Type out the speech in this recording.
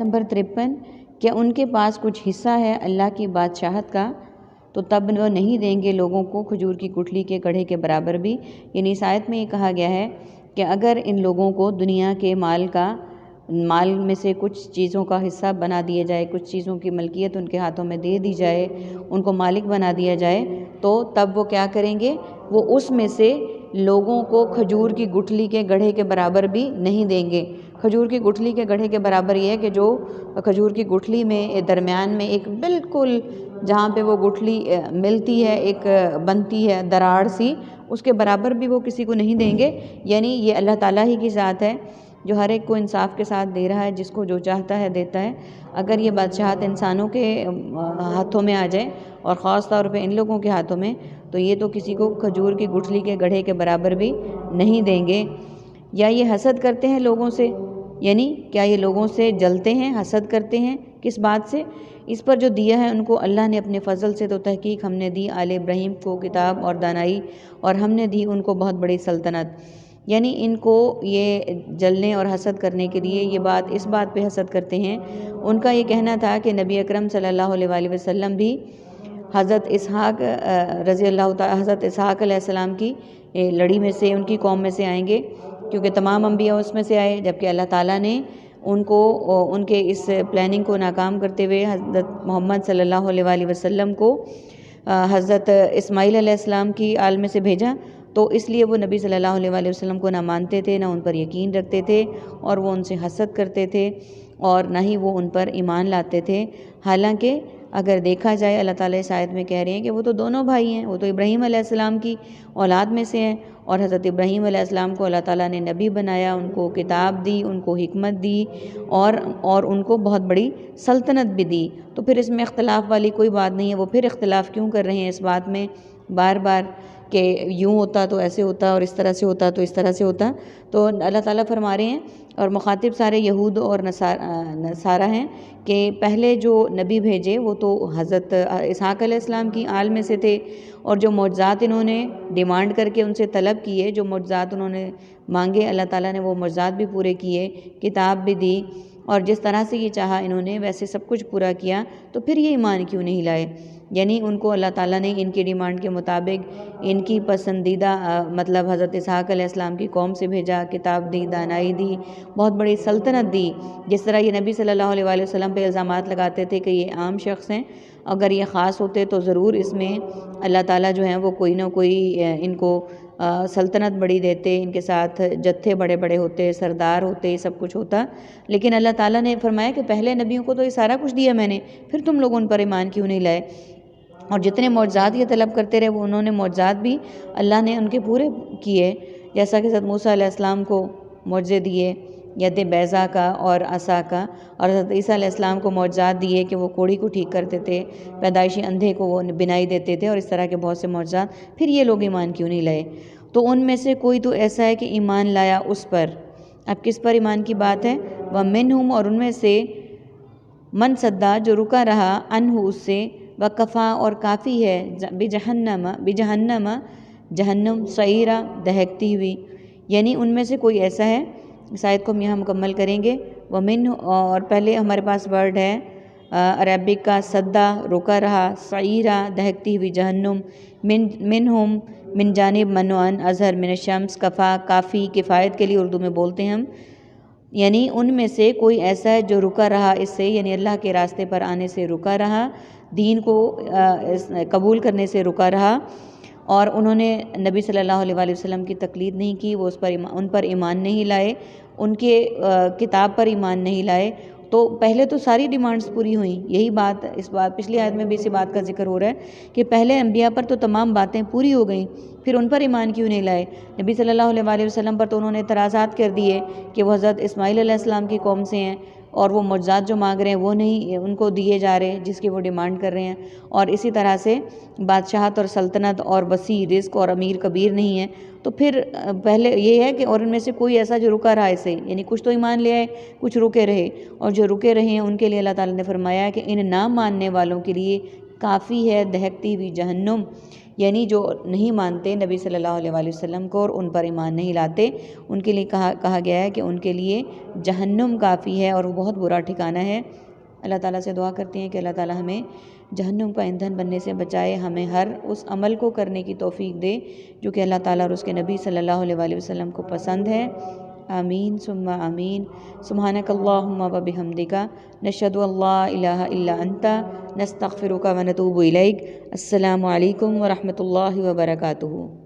Number 53 کیا ان کے پاس کچھ حصہ ہے اللہ کی بادشاہت کا تو تب وہ نہیں دیں گے لوگوں کو کھجور کی گٹھلی کے گڑھے کے برابر بھی۔ یعنی اس آیت میں یہ کہا گیا ہے کہ اگر ان لوگوں کو دنیا کے مال میں سے کچھ چیزوں کا حصہ بنا دیا جائے، کچھ چیزوں کی ملکیت ان کے ہاتھوں میں دے دی جائے، ان کو مالک بنا دیا جائے، تو تب وہ کیا کریں گے؟ وہ اس میں سے لوگوں کو کھجور کی گٹھلی کے گڑھے کے برابر بھی نہیں دیں گے۔ کھجور کی گٹھلی کے گڑھے کے برابر یہ ہے کہ جو کھجور کی گٹھلی میں درمیان میں ایک بالکل جہاں پہ وہ گٹھلی ملتی ہے، ایک بنتی ہے دراڑ سی، اس کے برابر بھی وہ کسی کو نہیں دیں گے۔ یعنی یہ اللہ تعالیٰ ہی کی ذات ہے جو ہر ایک کو انصاف کے ساتھ دے رہا ہے، جس کو جو چاہتا ہے دیتا ہے۔ اگر یہ بادشاہت انسانوں کے ہاتھوں میں آ جائے اور خاص طور پہ ان لوگوں کے ہاتھوں میں، تو یہ تو کسی کو کھجور کی گٹھلی کے گڑھے کے برابر بھی نہیں دیں گے۔ یا یہ حسد کرتے ہیں لوگوں سے، یعنی کیا یہ لوگوں سے جلتے ہیں، حسد کرتے ہیں؟ کس بات سے؟ اس پر جو دیا ہے ان کو اللہ نے اپنے فضل سے، تو تحقیق ہم نے دی آل ابراہیم کو کتاب اور دانائی، اور ہم نے دی ان کو بہت بڑی سلطنت۔ یعنی ان کو یہ جلنے اور حسد کرنے کے لیے یہ بات اس بات پہ حسد کرتے ہیں، ان کا یہ کہنا تھا کہ نبی اکرم صلی اللہ علیہ وآلہ وسلم بھی حضرت اسحاق رضی اللہ تعالی حضرت اسحاق علیہ السلام کی لڑی میں سے، ان کی قوم میں سے آئیں گے، کیونکہ تمام انبیاء اس میں سے آئے، جبکہ اللہ تعالیٰ نے ان کو ان کے اس پلاننگ کو ناکام کرتے ہوئے حضرت محمد صلی اللہ علیہ وآلہ وسلم کو حضرت اسماعیل علیہ السلام کی آل میں سے بھیجا۔ تو اس لیے وہ نبی صلی اللہ علیہ وآلہ وسلم کو نہ مانتے تھے، نہ ان پر یقین رکھتے تھے، اور وہ ان سے حسد کرتے تھے، اور نہ ہی وہ ان پر ایمان لاتے تھے۔ حالانکہ اگر دیکھا جائے اللہ تعالیٰ اس آیت میں کہہ رہے ہیں کہ وہ تو دونوں بھائی ہیں، وہ تو ابراہیم علیہ السلام کی اولاد میں سے ہیں، اور حضرت ابراہیم علیہ السلام کو اللہ تعالیٰ نے نبی بنایا، ان کو کتاب دی، ان کو حکمت دی، اور ان کو بہت بڑی سلطنت بھی دی۔ تو پھر اس میں اختلاف والی کوئی بات نہیں ہے۔ وہ پھر اختلاف کیوں کر رہے ہیں اس بات میں بار بار کہ یوں ہوتا تو ایسے ہوتا، اور اس طرح سے ہوتا تو اس طرح سے ہوتا؟ تو اللہ تعالیٰ فرما رہے ہیں، اور مخاطب سارے یہود اور نصارہ ہیں، کہ پہلے جو نبی بھیجے وہ تو حضرت اسحاق علیہ السلام کی آل میں سے تھے، اور جو معجزات انہوں نے ڈیمانڈ کر کے ان سے طلب کیے، جو معجزات انہوں نے مانگے، اللہ تعالیٰ نے وہ معجزات بھی پورے کیے، کتاب بھی دی، اور جس طرح سے یہ چاہا انہوں نے ویسے سب کچھ پورا کیا۔ تو پھر یہ ایمان کیوں نہیں لائے؟ یعنی ان کو اللہ تعالیٰ نے ان کی ڈیمانڈ کے مطابق ان کی پسندیدہ مطلب حضرت اسحاق علیہ السلام کی قوم سے بھیجا، کتاب دی، دانائی دی، بہت بڑی سلطنت دی۔ جس طرح یہ نبی صلی اللہ علیہ وآلہ وسلم پہ الزامات لگاتے تھے کہ یہ عام شخص ہیں، اگر یہ خاص ہوتے تو ضرور اس میں اللہ تعالیٰ جو ہیں وہ کوئی نہ کوئی ان کو سلطنت بڑی دیتے، ان کے ساتھ جتھے بڑے بڑے ہوتے، سردار ہوتے، سب کچھ ہوتا۔ لیکن اللہ تعالیٰ نے فرمایا کہ پہلے نبیوں کو تو یہ سارا کچھ دیا میں نے، پھر تم لوگ ان پر ایمان کیوں نہیں لائے؟ اور جتنے معجزات یہ طلب کرتے رہے، وہ انہوں نے معجزات بھی اللہ نے ان کے پورے کیے، جیسا کہ حضرت موسیٰ علیہ السلام کو معجزے دیے ید بیضا کا اور عصا کا، اور حضرت عیسیٰ علیہ السلام کو معجزات دیے کہ وہ کوڑی کو ٹھیک کرتے تھے، پیدائشی اندھے کو وہ بینائی دیتے تھے، اور اس طرح کے بہت سے معجزات۔ پھر یہ لوگ ایمان کیوں نہیں لائے؟ تو ان میں سے کوئی تو ایسا ہے کہ ایمان لایا اس پر۔ اب کس پر ایمان کی بات ہے؟ وَمِنْهُمْ، اور ان میں سے من صدا، جو رکا رہا، انہ اس سے، وکفا، اور کافی ہے، بجہنم، جہنم، سعیرہ، دہکتی ہوئی۔ یعنی ان میں سے کوئی ایسا ہے، اس آیت کو ہم یہاں مکمل کریں گے۔ ومن، اور پہلے ہمارے پاس ورڈ ہے عربک کا صدا، رکا رہا، سعیرہ، دہکتی ہوئی جہنم، منہم، من جانب، منوعن، اظہر، من الشمس، کفا، کافی، کفایت کے لیے اردو میں بولتے ہیں ہم۔ یعنی ان میں سے کوئی ایسا ہے جو رکا رہا اس سے، یعنی اللہ کے راستے پر آنے سے رکا رہا، دین کو قبول کرنے سے رکا رہا، اور انہوں نے نبی صلی اللہ علیہ وآلہ وسلم کی تقلید نہیں کی، وہ ان پر ایمان نہیں لائے، ان کے کتاب پر ایمان نہیں لائے۔ تو پہلے تو ساری ڈیمانڈز پوری ہوئیں، یہی بات اس بات پچھلی آیت میں بھی اسی بات کا ذکر ہو رہا ہے کہ پہلے انبیاء پر تو تمام باتیں پوری ہو گئیں، پھر ان پر ایمان کیوں نہیں لائے؟ نبی صلی اللہ علیہ وآلہ وسلم پر تو انہوں نے اعتراضات کر دیے کہ وہ حضرت اسماعیل علیہ السلام کی قوم سے ہیں، اور وہ معجزات جو مانگ رہے ہیں وہ نہیں ان کو دیے جا رہے جس کی وہ ڈیمانڈ کر رہے ہیں، اور اسی طرح سے بادشاہت اور سلطنت اور وسیع رزق اور امیر کبیر نہیں ہے۔ تو پھر پہلے یہ ہے کہ اور ان میں سے کوئی ایسا جو رکا رہا اسے، یعنی کچھ تو ایمان لے آئے، کچھ رکے رہے، اور جو رکے رہے ہیں ان کے لیے اللہ تعالیٰ نے فرمایا کہ ان نہ ماننے والوں کے لیے کافی ہے دہکتی ہوئی جہنم۔ یعنی جو نہیں مانتے نبی صلی اللہ علیہ وآلہ وسلم کو اور ان پر ایمان نہیں لاتے، ان کے لیے کہا گیا ہے کہ ان کے لیے جہنم کافی ہے اور وہ بہت برا ٹھکانہ ہے۔ اللہ تعالیٰ سے دعا کرتے ہیں کہ اللہ تعالیٰ ہمیں جہنم کا ایندھن بننے سے بچائے، ہمیں ہر اس عمل کو کرنے کی توفیق دے جو کہ اللہ تعالیٰ اور اس کے نبی صلی اللہ علیہ وآلہ وسلم کو پسند ہے۔ آمین ثم آمین۔ سبحانک اللہم و بحمدک، نشہد ان لا الہ الا انت، نستغفرک و نتوب الیک۔ السلام علیکم ورحمۃ اللہ وبرکاتہ۔